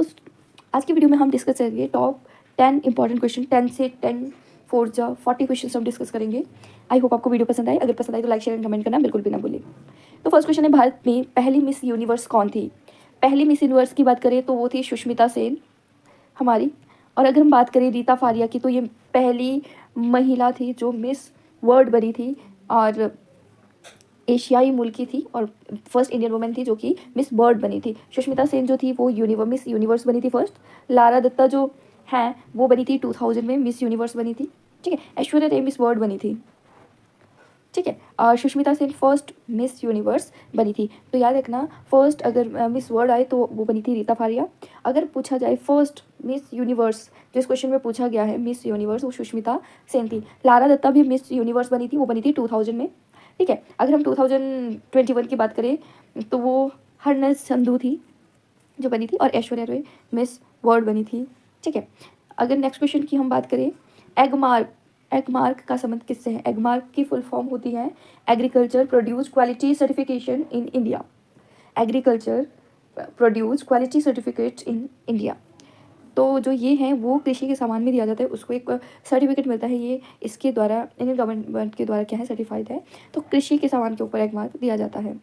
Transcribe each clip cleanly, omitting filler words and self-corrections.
तो आज की वीडियो में हम डिस्कस करेंगे टॉप 10 इंपॉर्टेंट क्वेश्चन। 10 से 10 4 जा 40 क्वेश्चन हम डिस्कस करेंगे। आई होप आपको वीडियो पसंद आए। अगर पसंद आए तो लाइक शेयर एंड कमेंट करना बिल्कुल भी ना भूलिए। तो फर्स्ट क्वेश्चन है, भारत में पहली मिस यूनिवर्स कौन थी? पहली मिस यूनिवर्स की बात करें तो वो थी सुष्मिता सेन हमारी। और अगर हम बात करें रीता फारिया की, तो ये पहली महिला थी जो मिस वर्ल्ड बनी थी और एशियाई मुल्क की थी, और फर्स्ट इंडियन वुमेन थी जो कि मिस वर्ल्ड बनी थी। सुष्मिता सेन जो थी वो मिस यूनिवर्स बनी थी फर्स्ट। लारा दत्ता जो है वो बनी थी 2000 में, मिस यूनिवर्स बनी थी। ठीक है। ऐश्वर्या राय मिस वर्ल्ड बनी थी। ठीक है। और Sushmita Sen first miss universe बनी थी। तो याद रखना, फर्स्ट अगर मिस वर्ल्ड आए तो वो बनी थी रीता फारिया। अगर पूछा जाए फर्स्ट मिस यूनिवर्स, जो इस क्वेश्चन में पूछा गया है मिस यूनिवर्स, वो सुष्मिता सेन थी। लारा दत्ता भी मिस यूनिवर्स बनी थी, वो बनी थी 2000 में। ठीक है। अगर हम 2021 की बात करें तो वो हरनज संधू थी जो बनी थी, और ऐश्वर्या राय मिस वर्ल्ड बनी थी। ठीक है। अगर नेक्स्ट क्वेश्चन की हम बात करें, एगमार्क का संबंध किससे है? एगमार्क की फुल फॉर्म होती है agriculture produce quality certification in India. Agriculture produce quality certificate in India. तो जो ये है वो कृषि के सामान में दिया जाता है, उसको एक सर्टिफिकेट मिलता है। ये इसके द्वारा इंडियन गवर्नमेंट के द्वारा क्या है, सर्टिफाइड है। तो कृषि के सामान के ऊपर एगमार्क दिया जाता है।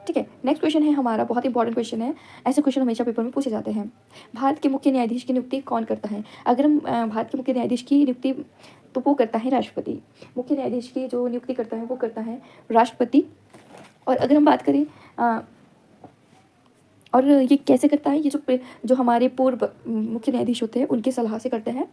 ठीक है। नेक्स्ट क्वेश्चन है हमारा, बहुत इंपॉर्टेंट क्वेश्चन है। ऐसे क्वेश्चन हमेशा पेपर में पूछे जाते हैं। भारत के मुख्य न्यायाधीश की नियुक्ति कौन करता है? अगर हम भारत के मुख्य न्यायाधीश की नियुक्ति, तो वो करता है राष्ट्रपति। मुख्य न्यायाधीश की जो नियुक्ति करता है वो करता है राष्ट्रपति। और अगर हम बात करें और ये कैसे करता है, ये जो हमारे पूर्व मुख्य न्यायाधीश होते हैं उनकी सलाह से करते हैं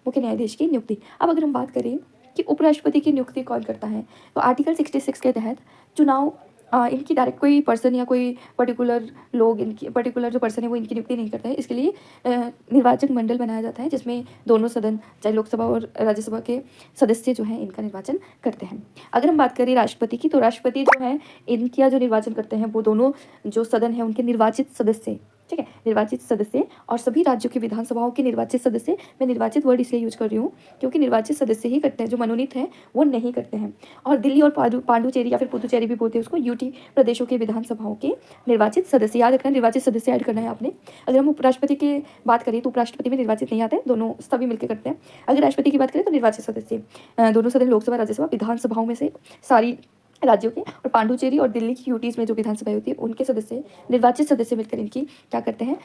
मुख्य न्यायाधीश की नियुक्ति। अब अगर हम बात करें कि उपराष्ट्रपति की नियुक्ति कौन करता है, तो आर्टिकल 66 के तहत चुनाव इनकी डायरेक्ट कोई पर्सन या कोई पर्टिकुलर लोग, इनकी पर्टिकुलर जो पर्सन है वो इनकी नियुक्ति नहीं करता है। इसके लिए निर्वाचन मंडल बनाया जाता है जिसमें दोनों सदन, चाहे लोकसभा और राज्यसभा के सदस्य जो हैं इनका निर्वाचन करते हैं। अगर हम बात करें राष्ट्रपति की, तो राष्ट्रपति जो है इनका जो निर्वाचन करते हैं वो दोनों जो सदन है उनके निर्वाचित सदस्य। ठीक है, निर्वाचित सदस्य और सभी राज्यों की विधानसभाओं के निर्वाचित सदस्य। मैं निर्वाचित वर्ड इसलिए यूज कर रही हूँ क्योंकि निर्वाचित सदस्य ही करते हैं, जो मनोनीत हैं वो नहीं करते हैं। और दिल्ली और पांडुचेरी या फिर पुदुचेरी भी बोलते हैं उसको, यूटी प्रदेशों के विधानसभाओं के निर्वाचित सदस्य। याद रखना, निर्वाचित सदस्य ऐड करना है आपने। अगर हम उपराष्ट्रपति की बात करें तो उपराष्ट्रपति में निर्वाचित नहीं आता है, दोनों सभी मिलकर करते हैं। अगर राष्ट्रपति की बात करें तो निर्वाचित सदस्य दोनों सदन, लोकसभा राज्यसभा विधानसभाओं में से सारी राज्यों के, और पांडुचेरी और दिल्ली की यूटीज में जो विधानसभा होती है उनके सदस्य, निर्वाचित सदस्य मिलकर इनकी क्या करते हैं,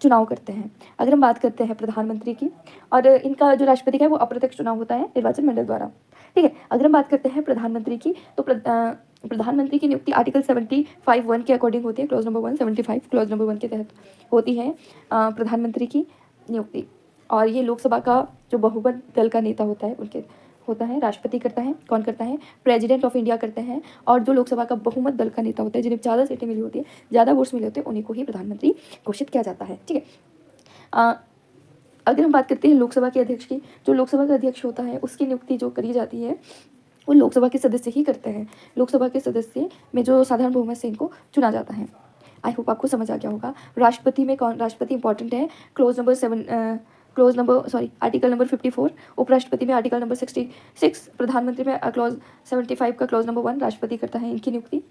चुनाव करते हैं। अगर हम बात करते हैं प्रधानमंत्री की, और इनका जो राष्ट्रपति का है वो अप्रत्यक्ष चुनाव होता है निर्वाचन मंडल द्वारा। ठीक है। अगर हम बात करते हैं प्रधानमंत्री की, तो प्रधानमंत्री की नियुक्ति आर्टिकल 75(1) के अकॉर्डिंग होती है। क्लॉज नंबर 1, 75 क्लॉज नंबर 1 के तहत होती है प्रधानमंत्री की नियुक्ति। और ये लोकसभा का जो बहुमत दल का नेता होता है उनके होता है, राष्ट्रपति करता है। कौन करता है? प्रेसिडेंट ऑफ इंडिया करते हैं। और जो लोकसभा का बहुमत दल का नेता होता है, जिन्हें ज़्यादा सीटें मिली होती है, ज़्यादा वोट्स मिले होते हैं, उन्हीं को ही प्रधानमंत्री घोषित किया जाता है। ठीक है। अगर हम बात करते हैं लोकसभा के अध्यक्ष की, जो लोकसभा का अध्यक्ष होता है उसकी नियुक्ति जो करी जाती है वो लोकसभा के सदस्य ही करते हैं। लोकसभा के सदस्य में जो साधारण बहुमत से इनको चुना जाता है। आई होप आपको समझ आ गया होगा। राष्ट्रपति में कौन? राष्ट्रपति इंपॉर्टेंट है। Article number 54। उपराष्ट्रपति में आर्टिकल नंबर 66। प्रधानमंत्री में क्लॉज 75 का क्लॉज नंबर 1 राष्ट्रपति करता है इनकी नियुक्ति।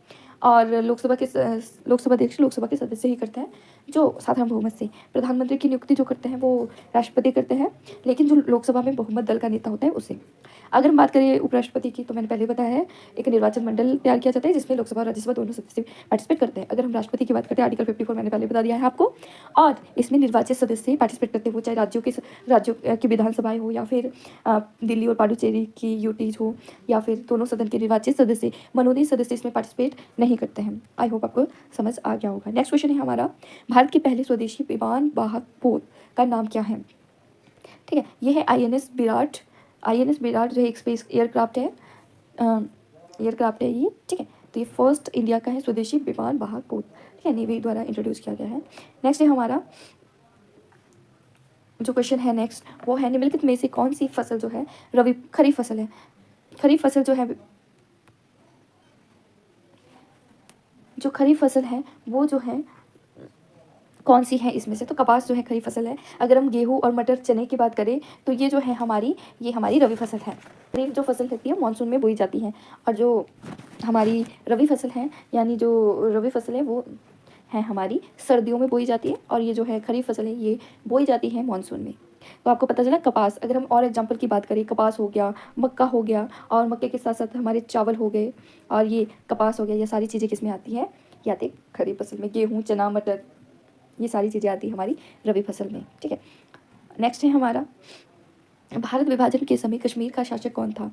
और लोकसभा अध्यक्ष लोकसभा के सदस्य ही करते हैं जो साधारण बहुमत से। प्रधानमंत्री की नियुक्ति जो करते हैं वो राष्ट्रपति करते हैं, लेकिन जो लोकसभा में बहुमत दल का नेता होता है उसे। अगर हम बात करें उपराष्ट्रपति की, तो मैंने पहले बताया है एक निर्वाचन मंडल तैयार किया जाता है जिसमें लोकसभा और राज्यसभा दोनों सदस्य पार्टिसिपेट करते हैं। अगर हम राष्ट्रपति की बात करते हैं, आर्टिकल 54 मैंने पहले बता दिया है आपको, और इसमें निर्वाचित सदस्य पार्टिसिपेट करते हैं, वो चाहे राज्यों की विधानसभाएं हो या फिर दिल्ली और पांडुचेरी की यूटीज हो या फिर दोनों सदन के निर्वाचित सदस्य, मनोनीत सदस्य इसमें पार्टिसिपेट नहीं करते हैं। आई होप आपको समझ आ गया होगा। नेक्स्ट क्वेश्चन है हमारा, भारत के पहले स्वदेशी विमान वाहक पोत का नाम क्या है? ठीक है, ये है INS विराट जो है एक स्पेस एयरक्राफ्ट है ये। ठीक है। तो ये फर्स्ट इंडिया का है स्वदेशी विमान वाहक पोत। ठीक है, नेवी द्वारा इंट्रोड्यूस किया गया है। नेक्स्ट है हमारा जो क्वेश्चन है नेक्स्ट, वो है निम्नलिखित में से कौन सी फसल जो है खरीफ फसल है? खरीफ फसल है वो जो है कौन सी है इसमें से? तो कपास जो है खरीफ फसल है। अगर हम गेहूं और मटर चने की बात करें तो ये जो है हमारी रबी फसल है। खरीफ जो फसल रहती है मानसून में बोई जाती है, और जो हमारी रबी फसल है, यानी जो रबी फसल है वो है हमारी सर्दियों में बोई जाती है, और ये जो है खरीफ फसल है ये बोई जाती है मानसून में। तो आपको पता चला कपास, अगर हम और एग्जांपल की बात करें, कपास हो गया, मक्का हो गया, और मक्के के साथ साथ हमारे चावल हो गए, और ये कपास हो गया, ये सारी चीज़ें किस में आती हैं, ये आती है खरीफ फसल में। गेहूँ, चना, मटर, ये सारी चीज़ें आती है हमारी रबी फसल में। ठीक है, नेक्स्ट है हमारा भारत विभाजन के समय कश्मीर का शासक कौन था।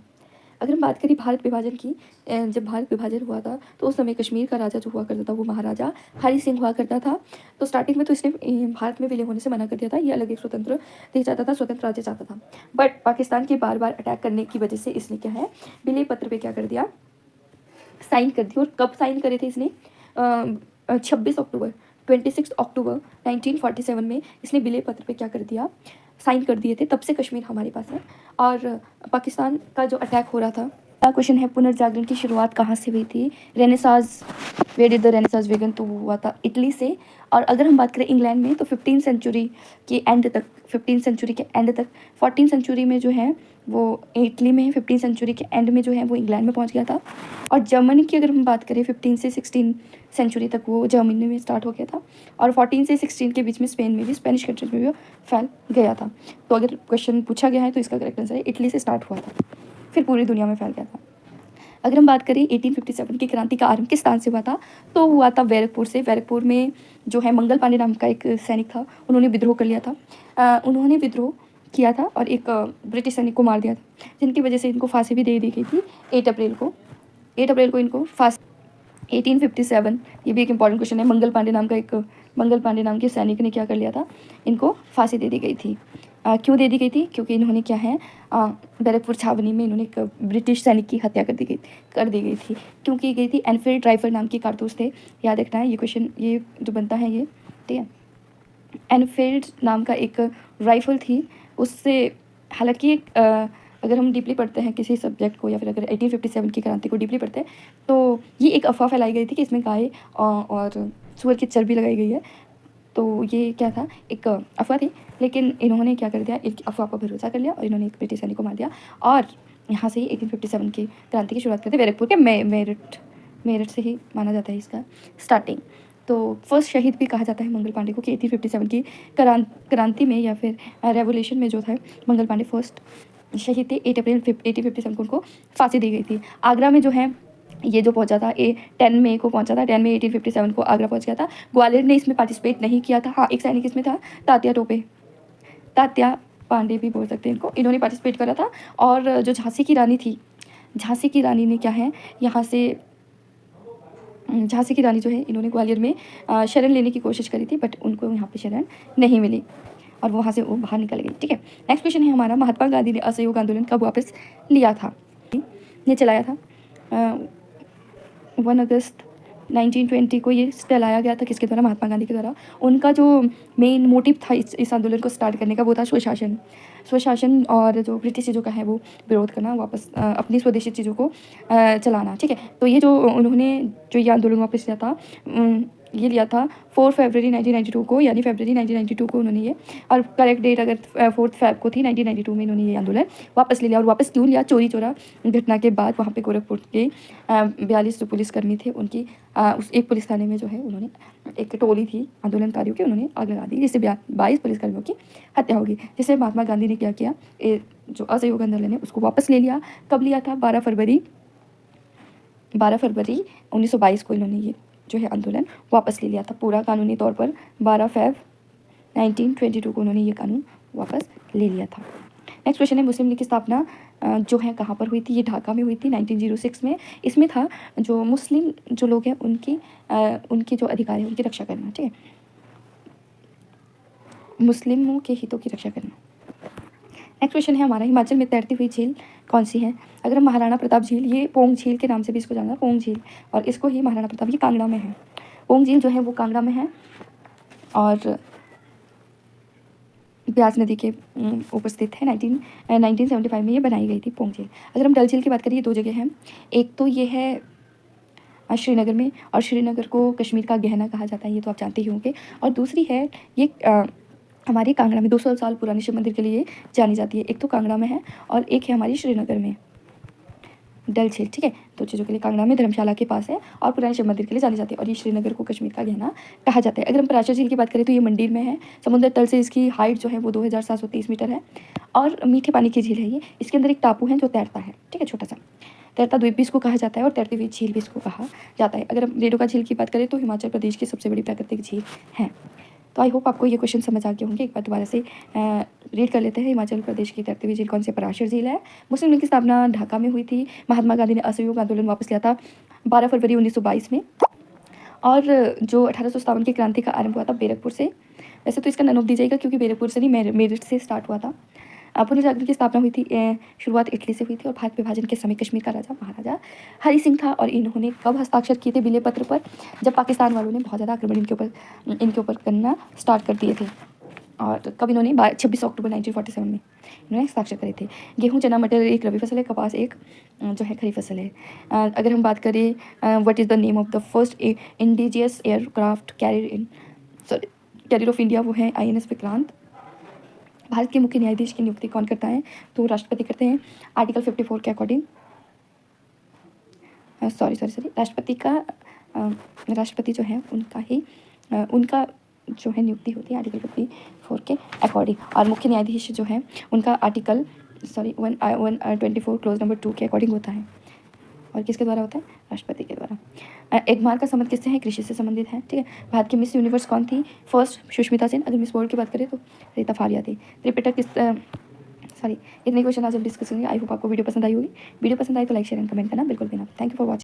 अगर हम बात करें भारत विभाजन की, जब भारत विभाजन हुआ था तो उस समय कश्मीर का राजा जो हुआ करता था वो महाराजा हरि सिंह हुआ करता था। तो स्टार्टिंग में तो इसने भारत में विलय होने से मना कर दिया था, ये अलग एक स्वतंत्र देश चाहता था, स्वतंत्र राज्य चाहता था। बट पाकिस्तान के बार बार अटैक करने की वजह से इसने क्या है, विलय पत्र पे क्या कर दिया, साइन कर दी। और कब साइन करे थे इसने, 26 अक्टूबर 1947 में इसने विलय पत्र पे क्या कर दिया, साइन कर दिए थे। तब से कश्मीर हमारे पास है। और पाकिस्तान का जो अटैक हो रहा था, अगला क्वेश्चन है पुनर्जागरण की शुरुआत कहाँ से हुई थी। Renaissance, where did the renaissance begin, तो हुआ था इटली से। और अगर हम बात करें इंग्लैंड में, तो 15 सेंचुरी के एंड तक, 15 सेंचुरी के एंड तक, 14 सेंचुरी में जो है वो इटली में है, 15 सेंचुरी के एंड में जो है वो इंग्लैंड में पहुंच गया था। और जर्मनी की अगर हम बात करें, 15 से 16 सेंचुरी तक वो जर्मनी में स्टार्ट हो गया था। और 14 से 16 के बीच में स्पेन में भी, स्पेनिश कंट्री में भी फैल गया था। तो अगर क्वेश्चन पूछा गया है तो इसका करेक्ट आंसर है इटली से स्टार्ट हुआ था, फिर पूरी दुनिया में फैल गया था। अगर हम बात करें 1857 की क्रांति का आरंभ किस स्थान से हुआ था, तो हुआ था बैरकपुर से। बैरकपुर में जो है मंगल पांडे नाम का एक सैनिक था, उन्होंने विद्रोह कर लिया था। उन्होंने विद्रोह किया था और एक ब्रिटिश सैनिक को मार दिया था, जिनकी वजह से इनको फांसी भी दे दी गई थी 8 अप्रैल को। 8 अप्रैल को इनको फांसी, 1857, ये भी एक इंपॉर्टेंट क्वेश्चन है। मंगल पांडे नाम के सैनिक ने क्या कर लिया था, इनको फांसी दे दी गई थी। क्यों दे दी गई थी, क्योंकि इन्होंने क्या है, बैरकपुर छावनी में इन्होंने एक ब्रिटिश सैनिक की हत्या कर दी गई थी। क्यों की गई थी, एनफील्ड राइफल नाम की कारतूस थे, याद रखना है ये क्वेश्चन, ये जो बनता है ये, ठीक है। एनफील्ड नाम का एक राइफल थी, उससे हालांकि अगर हम डीपली पढ़ते हैं किसी सब्जेक्ट को, या फिर अगर 1857 की क्रांति को डीपली पढ़ते हैं, तो ये एक अफवाह फैलाई गई थी कि इसमें गाय और सूअर की चर्बी लगाई गई है। तो ये क्या था, एक अफवाह थी। लेकिन इन्होंने क्या कर दिया, एक अफवाह पर भरोसा कर लिया और इन्होंने एक ब्रिटिश सैनिक को मार दिया। और यहाँ से ही 1857 की क्रांति की शुरुआत करते, बैरकपुर के मेरठ से ही माना जाता है इसका स्टार्टिंग। तो फर्स्ट शहीद भी कहा जाता है मंगल पांडे को, कि 1857 की क्रांति में या फिर रेवोल्यूशन में जो था मंगल पांडे फर्स्ट शहीद थे। 8 अप्रैल 1857 को उनको फांसी दी गई थी। आगरा में जो है ये जो पहुंचा था, 10 मई को पहुंचा था, 10 मई 1857 को आगरा पहुंच गया था। ग्वालियर ने इसमें पार्टिसिपेट नहीं किया था। हाँ, एक सैनिक इसमें था, तात्या पांडे भी बोल सकते हैं इनको, इन्होंने पार्टिसिपेट करा था। और जो झांसी की रानी थी, झांसी की रानी ने क्या है, यहाँ से झांसी की रानी जो है, इन्होंने ग्वालियर में शरण लेने की कोशिश करी थी, बट उनको यहाँ पे शरण नहीं मिली और वहाँ से वो बाहर निकल गई। ठीक है, नेक्स्ट क्वेश्चन है हमारा, महात्मा गांधी ने असहयोग आंदोलन कब वापस लिया था, ने चलाया था। 1 अगस्त 1920 को ये चलाया गया था, किसके द्वारा, महात्मा गांधी के द्वारा। उनका जो मेन मोटिव था इस आंदोलन को स्टार्ट करने का, वो था स्वशासन और जो ब्रिटिश चीज़ों का है वो विरोध करना, वापस अपनी स्वदेशी चीज़ों को चलाना। ठीक है, तो ये जो उन्होंने जो ये आंदोलन वापस लिया था, ये लिया था 4 फरवरी 1992 को, यानी फरवरी 1992 को उन्होंने ये, और करेक्ट डेट अगर 4 फेब को थी 1992 में इन्होंने ये आंदोलन वापस ले लिया। और वापस क्यों लिया, चोरी चोरा घटना के बाद वहाँ पे गोरखपुर के 42 जो पुलिसकर्मी थे, उनकी उस एक पुलिस थाने में जो है उन्होंने, एक टोली थी आंदोलनकारियों की, उन्होंने आग लगा दी, जिससे 22 पुलिसकर्मियों की हत्या होगी। जिससे महात्मा गांधी ने क्या किया, जो असहयोग आंदोलन है उसको वापस ले लिया। कब लिया था, 12 फरवरी 1922 को इन्होंने ये जो है आंदोलन वापस ले लिया था पूरा कानूनी तौर पर। 12 फेब 1922 को उन्होंने ये कानून वापस ले लिया था। नेक्स्ट क्वेश्चन है, मुस्लिम लीग की स्थापना जो है कहाँ पर हुई थी, ये ढाका में हुई थी 1906 में। इसमें था जो मुस्लिम जो लोग हैं उनकी जो अधिकार है उनकी रक्षा करना। ठीक है, मुस्लिमों के हितों की रक्षा करना। नेक्स्ट क्वेश्चन है हमारा, हिमाचल में तैरती हुई झील कौन सी है। अगर हम महाराणा प्रताप झील, ये पोंग झील के नाम से भी इसको जाना, पोंग झील, और इसको ही महाराणा प्रताप, ये कांगड़ा में है। पोंग झील जो है वो कांगड़ा में है और ब्यास नदी के ऊपर स्थित है। 1975 में ये बनाई गई थी पोंग झील। अगर हम डल झील की बात करें, ये 2 जगह हैं, एक तो ये है श्रीनगर में, और श्रीनगर को कश्मीर का गहना कहा जाता है, ये तो आप जानते ही होंगे। और दूसरी है ये हमारे कांगड़ा में 200 साल पुरानी शिव मंदिर के लिए जानी जाती है। एक तो कांगड़ा में है और एक है हमारी श्रीनगर में। डल झील, ठीक है, दो चीज़ों के लिए कांगड़ा में धर्मशाला के पास है और पुराने शिव मंदिर के लिए जानी जाती है और ये श्रीनगर को कश्मीर का गहना कहा जाता है। अगर हम पराशर झील की बात करें तो ये मंदिर में है, समुद्र तल से इसकी हाइट जो है वो 2730 मीटर है और मीठे पानी की झील है ये। इसके अंदर एक टापू है जो तैरता है, ठीक है, छोटा सा तैरता द्वीप भी इसको कहा जाता है और तैरती हुई झील भी इसको कहा जाता है। अगर हम रेणुका झील की बात करें तो हिमाचल प्रदेश की सबसे बड़ी प्राकृतिक झील है। तो आई होप आपको ये क्वेश्चन समझ आ गए होंगे। एक बार दोबारा से रीड कर लेते हैं। हिमाचल प्रदेश की तैरती हुई झील कौन सी? पराशर झील है। मुस्लिम लीग की स्थापना ढाका में हुई थी। महात्मा गांधी ने असहयोग आंदोलन वापस लिया था 12 फरवरी 1922 में और जो 1857 की क्रांति का आरंभ हुआ था बैरकपुर से। वैसे तो इसका नन ऑफ दी जाएगा क्योंकि बैरकपुर से नहीं मेरठ से स्टार्ट हुआ था। पुनर्जागरण की स्थापना हुई थी, शुरुआत इटली से हुई थी और भारत विभाजन के समय कश्मीर का राजा महाराजा हरि सिंह था और इन्होंने कब हस्ताक्षर किए थे बिले पत्र पर? जब पाकिस्तान वालों ने बहुत ज़्यादा आक्रमण इनके ऊपर करना स्टार्ट कर दिए थे। और कब इन्होंने 26 अक्टूबर 1947 में इन्होंने हस्ताक्षर करे थे। गेहूँ, चना, मटर एक रबी फसल है, कपास एक जो है खरीफ फसल है। अगर हम बात करें what is the name of the first indigenous aircraft carrier of India, वो है INS विक्रांत। भारत के मुख्य न्यायाधीश की नियुक्ति कौन करता है? तो राष्ट्रपति करते हैं आर्टिकल 54 के अकॉर्डिंग। राष्ट्रपति जो है उनका जो है नियुक्ति होती है आर्टिकल 54 के अकॉर्डिंग और मुख्य न्यायाधीश जो है उनका आर्टिकल 124 क्लोज नंबर 2 के अकॉर्डिंग होता है। और किसके द्वारा होता है? राष्ट्रपति के द्वारा। एगमार का संबंध किससे है? कृषि से संबंधित है, ठीक है। भारत की मिस यूनिवर्स कौन थी? फर्स्ट सुष्मिता सेन। अगर मिस वर्ल्ड की बात करें तो रीता फारिया थी। त्रिपिटक इतने क्वेश्चन आज हम डिस्कस करेंगे। आई होप आपको वीडियो पसंद आई होगी। वीडियो पसंद आई तो लाइक शेयर एंड कमेंट करना बिल्कुल भी ना। Thank you for watching.